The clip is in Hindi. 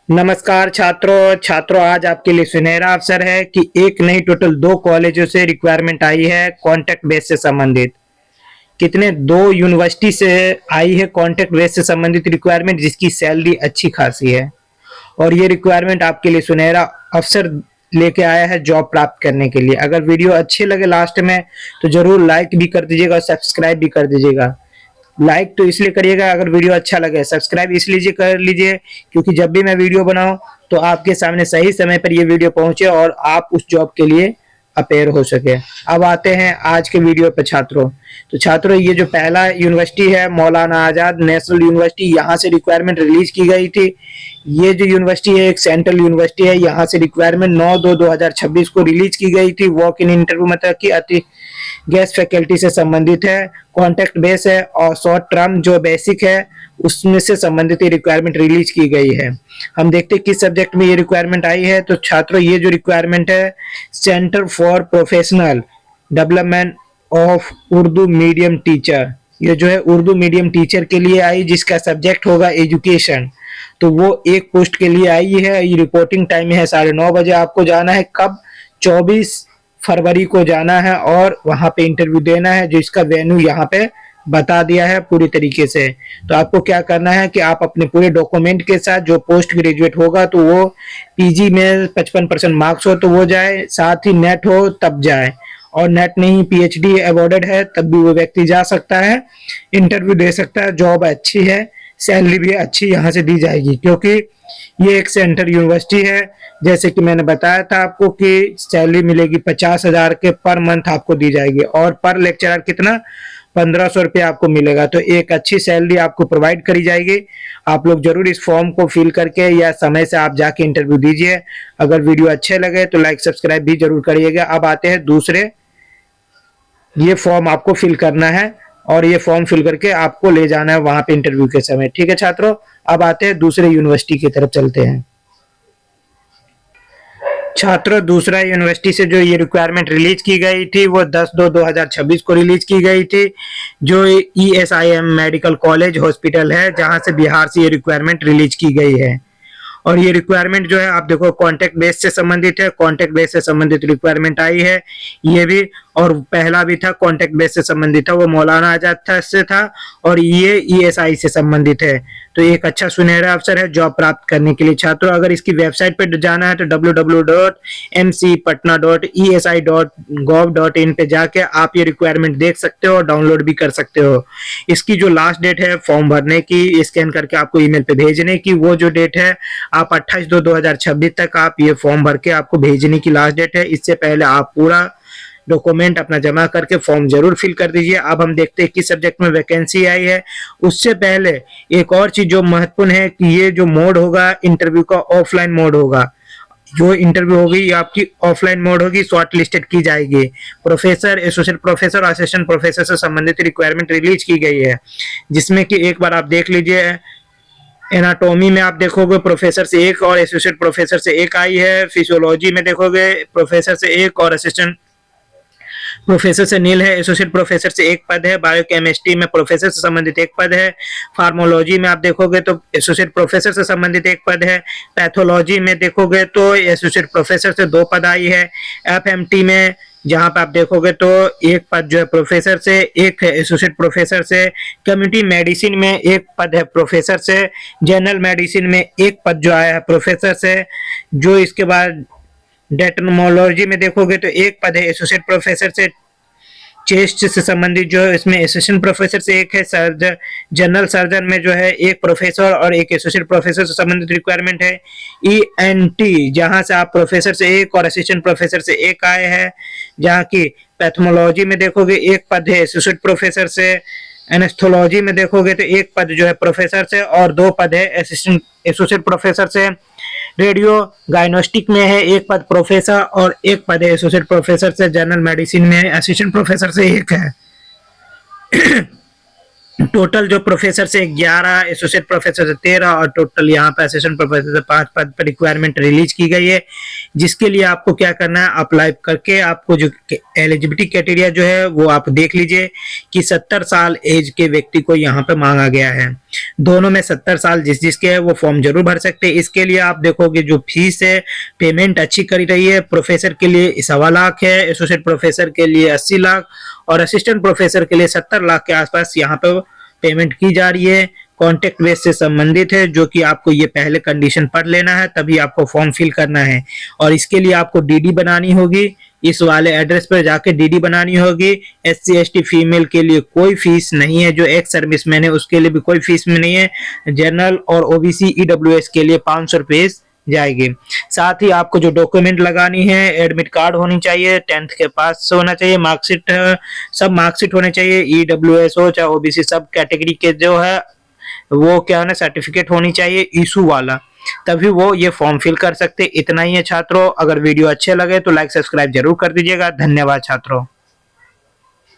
नमस्कार छात्रों आज आपके लिए सुनहरा अवसर है कि एक नहीं टोटल दो कॉलेजों से रिक्वायरमेंट आई है कॉन्ट्रैक्ट बेस से संबंधित। कितने दो यूनिवर्सिटी से आई है कॉन्ट्रैक्ट बेस से संबंधित रिक्वायरमेंट जिसकी सैलरी अच्छी खासी है। और ये रिक्वायरमेंट आपके लिए सुनहरा अवसर लेके आया है जॉब प्राप्त करने के लिए। अगर वीडियो अच्छे लगे लास्ट में तो जरूर लाइक भी कर दीजिएगा और सब्सक्राइब भी कर दीजिएगा। लाइक तो इसलिए करिएगा अगर वीडियो अच्छा लगे, सब्सक्राइब इसलिए कर लीजिए क्योंकि जब भी मैं वीडियो बनाऊं तो आपके सामने सही समय पर ये वीडियो पहुंचे और आप उस जॉब के लिए अपेयर हो सके। अब आते हैं आज के वीडियो पे छात्रों। तो छात्रों ये जो पहला यूनिवर्सिटी है मौलाना आजाद नेशनल यूनिवर्सिटी, यहाँ से रिक्वायरमेंट रिलीज की गई थी। ये जो यूनिवर्सिटी है एक सेंट्रल यूनिवर्सिटी है, यहाँ से रिक्वायरमेंट 9/2/2026 को रिलीज की गई थी। वॉक इन इंटरव्यू मतलब कि अति गेस्ट फैकल्टी से संबंधित है, कॉन्ट्रैक्ट बेस है और शॉर्ट टर्म जो बेसिक है उसमें से संबंधित रिक्वायरमेंट रिलीज की गई है। हम देखते हैं किस सब्जेक्ट में ये रिक्वायरमेंट आई है। तो छात्रों ये जो रिक्वायरमेंट है centre for professional development of Urdu medium teacher, ये जो है उर्दू मीडियम टीचर के लिए आई जिसका सब्जेक्ट होगा एजुकेशन। तो वो एक पोस्ट के लिए आई है। ये रिपोर्टिंग टाइम है 9:30 बजे। आपको जाना है कब? 24 फरवरी को जाना है और वहां पे इंटरव्यू देना है, जो इसका वेन्यू यहाँ पे बता दिया है पूरी तरीके से। तो आपको क्या करना है कि आप अपने पूरे डॉक्यूमेंट के साथ, जो पोस्ट ग्रेजुएट होगा तो वो पीजी में 55% मार्क्स हो तो वो जाए, साथ ही नेट हो तब जाए, और नेट नहीं पीएचडी अवॉर्डेड है तब भी वो व्यक्ति जा सकता है, इंटरव्यू दे सकता है। जॉब अच्छी है, सैलरी भी अच्छी यहाँ से दी जाएगी क्योंकि ये एक सेंटर यूनिवर्सिटी है। जैसे कि मैंने बताया था आपको कि सैलरी मिलेगी 50,000 के पर मंथ आपको दी जाएगी और पर लेक्चरर कितना 1500 रुपये आपको मिलेगा। तो एक अच्छी सैलरी आपको प्रोवाइड करी जाएगी। आप लोग जरूर इस फॉर्म को फिल करके या समय से आप जाके इंटरव्यू दीजिए। अगर वीडियो अच्छे लगे तो लाइक सब्सक्राइब भी जरूर करिएगा। अब आते हैं दूसरे, ये फॉर्म आपको फिल करना है और ये फॉर्म फिल करके आपको ले जाना है वहां पे इंटरव्यू के समय। ठीक है छात्रों, अब आते हैं दूसरे यूनिवर्सिटी की तरफ चलते हैं। छात्रों दूसरा यूनिवर्सिटी से जो ये रिक्वायरमेंट रिलीज की गई थी वो 10/2/2026 को रिलीज की गई थी, जो ESIM मेडिकल कॉलेज हॉस्पिटल है जहां से बिहार से ये रिक्वायरमेंट रिलीज की गई है। और ये रिक्वायरमेंट जो है आप देखो कॉन्ट्रैक्ट बेस से संबंधित है, कॉन्ट्रैक्ट बेस से संबंधित रिक्वायरमेंट आई है ये भी, और पहला भी था कॉन्ट्रैक्ट बेस से संबंधित था, वो मौलाना आजाद से था, और ये ESI से संबंधित है। तो एक अच्छा सुनहरा अवसर है जॉब प्राप्त करने के लिए। छात्रों अगर इसकी वेबसाइट पर जाना है तो www.mcpatna.esi.gov.in पे जाके आप ये रिक्वायरमेंट देख सकते हो और डाउनलोड भी कर सकते हो। इसकी जो लास्ट डेट है फॉर्म भरने की, स्कैन करके आपको ईमेल पे भेजने की, वो जो डेट है आप 28/2/2026 तक आप ये फॉर्म भर के आपको भेजने की लास्ट डेट है। इससे पहले आप पूरा डॉक्यूमेंट अपना जमा करके फॉर्म जरूर फिल कर दीजिए। अब हम देखते हैं किस सब्जेक्ट में वैकेंसी आई है। उससे पहले एक और चीज जो महत्वपूर्ण है कि ये जो मोड होगा इंटरव्यू का ऑफलाइन मोड होगा। जो इंटरव्यू होगी ये आपकी ऑफलाइन मोड होगी, शॉर्ट लिस्टेड की जाएगी। Professor, associate professor, assistant professor से संबंधित रिक्वायरमेंट रिलीज की गई है, जिसमें कि एक बार आप देख लीजिए। एनाटॉमी में आप देखोगे प्रोफेसर से एक और एसोसिएट प्रोफेसर से एक आई है। फिजियोलॉजी में देखोगे प्रोफेसर से एक और असिस्टेंट प्रोफेसर से नील है। एसोसिएट प्रोफेसर से एक पद है। बायोकेमिस्ट्री में प्रोफेसर से संबंधित एक पद है। फार्मोलॉजी में आप देखोगे तो एसोसिएट प्रोफेसर से संबंधित एक पद है। पैथोलॉजी में देखोगे तो एसोसिएट प्रोफेसर से 2 पद आई है। FMT में जहां पे आप देखोगे तो एक पद जो है प्रोफेसर से, एक है एसोसिएट प्रोफेसर से। कम्युनिटी मेडिसिन में एक पद है प्रोफेसर से। जनरल मेडिसिन में एक पद जो आया है प्रोफेसर से। जो इसके बाद डेटनोमोलॉजी में देखोगे तो एक पद है एसोसिएट प्रोफेसर से। चेस्ट से संबंधित जो है इसमें असिस्टेंट प्रोफेसर से एक है। सर्जन, जनरल सर्जन में जो है एक प्रोफेसर और एक एसोसिएट प्रोफेसर से संबंधित रिक्वायरमेंट है। ENT जहां से आप प्रोफेसर से एक और असिस्टेंट प्रोफेसर से एक आए हैं। जहां की पैथोलॉजी में देखोगे एक पद है एसोसिएट प्रोफेसर से। एनेस्थोलॉजी में देखोगे तो एक पद जो है प्रोफेसर से और 2 पद है असिस्टेंट एसोसिएट प्रोफेसर से। रेडियो गायनोस्टिक में है एक पद प्रोफेसर और एक पद है एसोसिएट प्रोफेसर से। जनरल मेडिसिन में असिस्टेंट प्रोफेसर से एक है। टोटल जो प्रोफेसर से 11, एसोसिएट प्रोफेसर से 13 और टोटल यहाँ पे असिस्टेंट प्रोफेसर से 5 पद पर रिक्वायरमेंट रिलीज की गई है, जिसके लिए आपको क्या करना है, अप्लाई करके आपको जो एलिजिबिलिटी क्राइटेरिया जो है वो आप देख लीजिए कि 70 साल एज के व्यक्ति को यहाँ पे मांगा गया है। दोनों में 70 साल जिसके है वो फॉर्म जरूर भर सकते हैं। इसके लिए आप देखोगे जो फीस है, पेमेंट अच्छी करी रही है। प्रोफेसर के लिए 1.25 लाख है, एसोसिएट प्रोफेसर के लिए 80 लाख और असिस्टेंट प्रोफेसर के लिए 70 लाख के आसपास यहाँ पे पेमेंट की जा रही है। कॉन्टेक्ट बेस से संबंधित है, जो कि आपको ये पहले कंडीशन पढ़ लेना है, तभी आपको फॉर्म फिल करना है। और इसके लिए आपको डीडी बनानी होगी, इस वाले एड्रेस पर जाके डीडी बनानी होगी। SC ST फीमेल के लिए कोई फीस नहीं है, जो एक्स सर्विसमैन है उसके लिए भी कोई फीस में नहीं है। जनरल और OBC EWS के लिए 500 रुपये जाएगी। साथ ही आपको जो डॉक्यूमेंट लगानी है, एडमिट कार्ड होनी चाहिए, 10th के पास होना चाहिए, मार्कशीट, सब मार्कशीट होने चाहिए। EWS हो चाहे OBC, सब कैटेगरी के जो है वो क्या है ना, सर्टिफिकेट होनी चाहिए इशू वाला, तभी वो ये फॉर्म फिल कर सकते। इतना ही है छात्रों। अगर वीडियो अच्छे लगे तो लाइक सब्सक्राइब जरूर कर दीजिएगा। धन्यवाद छात्रों।